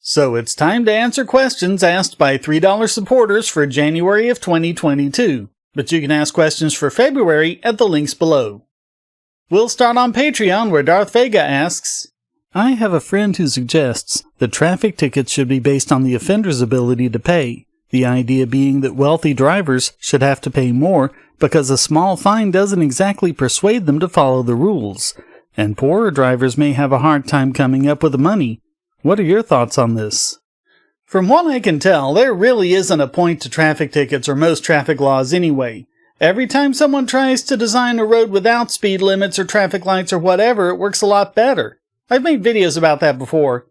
So it's time to answer questions asked by $3 supporters for January of 2022. But you can ask questions for February at the links below. We'll start on Patreon, where Darth Vega asks, I have a friend who suggests that traffic tickets should be based on the offender's ability to pay. The idea being that wealthy drivers should have to pay more because a small fine doesn't exactly persuade them to follow the rules, and poorer drivers may have a hard time coming up with the money. What are your thoughts on this? From what I can tell, there really isn't a point to traffic tickets or most traffic laws anyway. Every time someone tries to design a road without speed limits or traffic lights or whatever, it works a lot better. I've made videos about that before.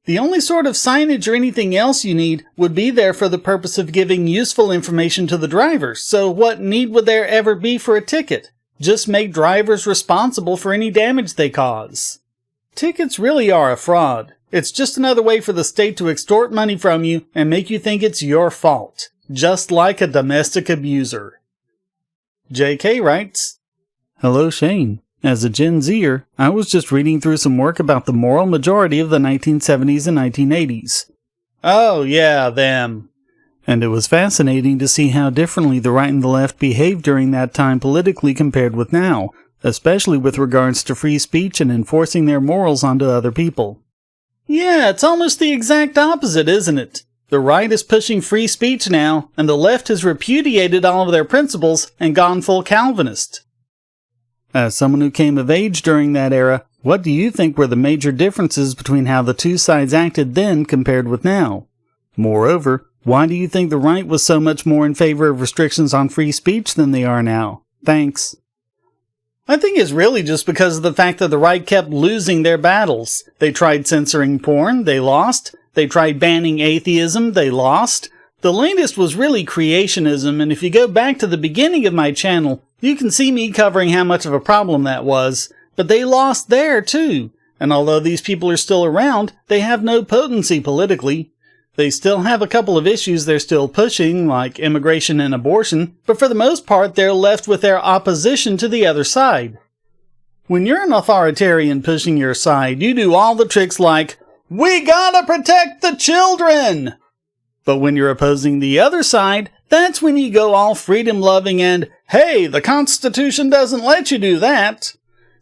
The only sort of signage or anything else you need would be there for the purpose of giving useful information to the drivers, so what need would there ever be for a ticket? Just make drivers responsible for any damage they cause. Tickets really are a fraud. It's just another way for the state to extort money from you and make you think it's your fault, just like a domestic abuser. JK writes, Hello Shane. As a Gen Zer, I was just reading through some work about the moral majority of the 1970s and 1980s. Oh yeah, them. And it was fascinating to see how differently the right and the left behaved during that time politically compared with now, especially with regards to free speech and enforcing their morals onto other people. Yeah, it's almost the exact opposite, isn't it? The right is pushing free speech now, and the left has repudiated all of their principles and gone full Calvinist. As someone who came of age during that era, what do you think were the major differences between how the two sides acted then compared with now? Moreover, why do you think the right was so much more in favor of restrictions on free speech than they are now? Thanks. I think it's really just because of the fact that the right kept losing their battles. They tried censoring porn, they lost. They tried banning atheism, they lost. The latest was really creationism, and if you go back to the beginning of my channel, you can see me covering how much of a problem that was. But they lost there too, and although these people are still around, they have no potency politically. They still have a couple of issues they're still pushing, like immigration and abortion, but for the most part they're left with their opposition to the other side. When you're an authoritarian pushing your side, you do all the tricks like, we gotta protect the children! But when you're opposing the other side, that's when you go all freedom-loving and, hey, the Constitution doesn't let you do that.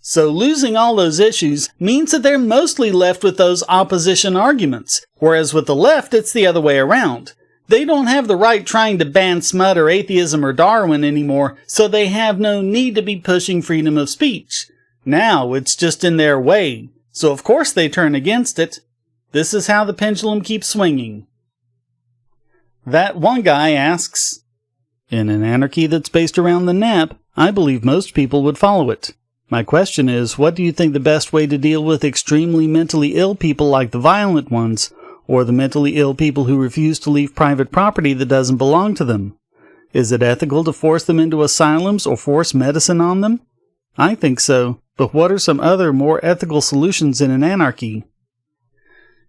So losing all those issues means that they're mostly left with those opposition arguments, whereas with the left it's the other way around. They don't have the right trying to ban smut or atheism or Darwin anymore, so they have no need to be pushing freedom of speech. Now it's just in their way, so of course they turn against it. This is how the pendulum keeps swinging. That one guy asks, in an anarchy that's based around the nap, I believe most people would follow it. My question is, what do you think the best way to deal with extremely mentally ill people like the violent ones, or the mentally ill people who refuse to leave private property that doesn't belong to them? Is it ethical to force them into asylums or force medicine on them? I think so, but what are some other more ethical solutions in an anarchy?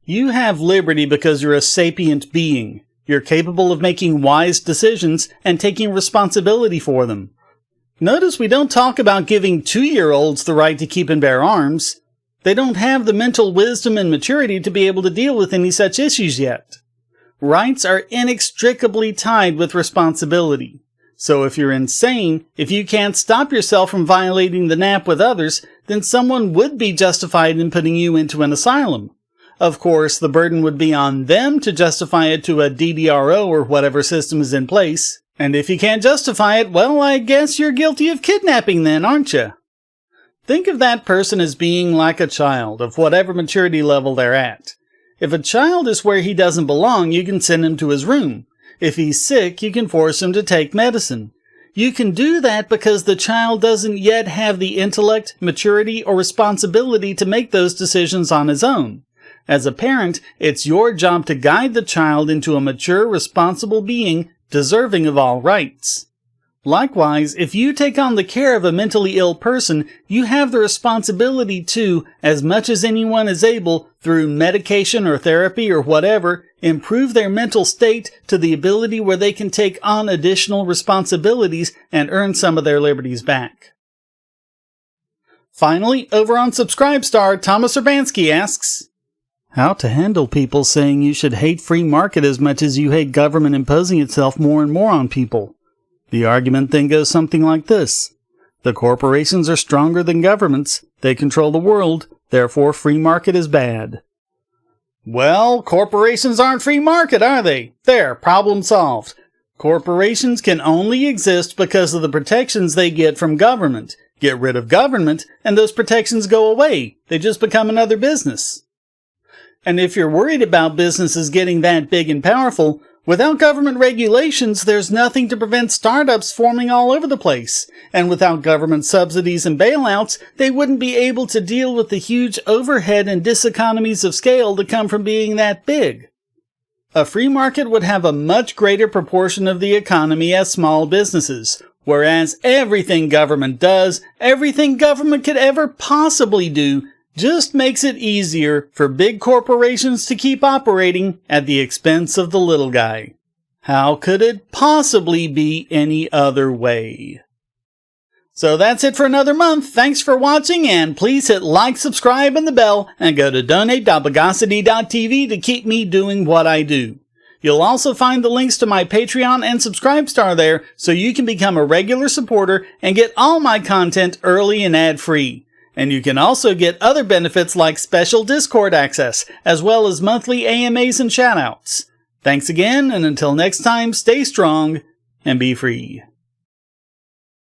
You have liberty because you're a sapient being. You're capable of making wise decisions and taking responsibility for them. Notice we don't talk about giving 2-year-olds the right to keep and bear arms. They don't have the mental wisdom and maturity to be able to deal with any such issues yet. Rights are inextricably tied with responsibility. So if you're insane, if you can't stop yourself from violating the nap with others, then someone would be justified in putting you into an asylum. Of course, the burden would be on them to justify it to a DDRO or whatever system is in place. And if you can't justify it, well, I guess you're guilty of kidnapping then, aren't you? Think of that person as being like a child, of whatever maturity level they're at. If a child is where he doesn't belong, you can send him to his room. If he's sick, you can force him to take medicine. You can do that because the child doesn't yet have the intellect, maturity, or responsibility to make those decisions on his own. As a parent, it's your job to guide the child into a mature, responsible being deserving of all rights. Likewise, if you take on the care of a mentally ill person, you have the responsibility to, as much as anyone is able, through medication or therapy or whatever, improve their mental state to the ability where they can take on additional responsibilities and earn some of their liberties back. Finally, over on Subscribestar, Tomasz Urbański asks, How to handle people saying you should hate free market as much as you hate government imposing itself more and more on people. The argument then goes something like this. The corporations are stronger than governments. They control the world. Therefore, free market is bad. Well, corporations aren't free market, are they? There, problem solved. Corporations can only exist because of the protections they get from government. Get rid of government, and those protections go away. They just become another business. And if you're worried about businesses getting that big and powerful, without government regulations, there's nothing to prevent startups forming all over the place. And without government subsidies and bailouts, they wouldn't be able to deal with the huge overhead and diseconomies of scale that come from being that big. A free market would have a much greater proportion of the economy as small businesses, whereas everything government does, everything government could ever possibly do, just makes it easier for big corporations to keep operating at the expense of the little guy. How could it possibly be any other way? So that's it for another month. Thanks for watching, and please hit like, subscribe, and the bell, and go to donate.bogosity.tv to keep me doing what I do. You'll also find the links to my Patreon and Subscribestar there, so you can become a regular supporter and get all my content early and ad-free. And you can also get other benefits like special Discord access, as well as monthly AMAs and shoutouts. Thanks again, and until next time, stay strong and be free.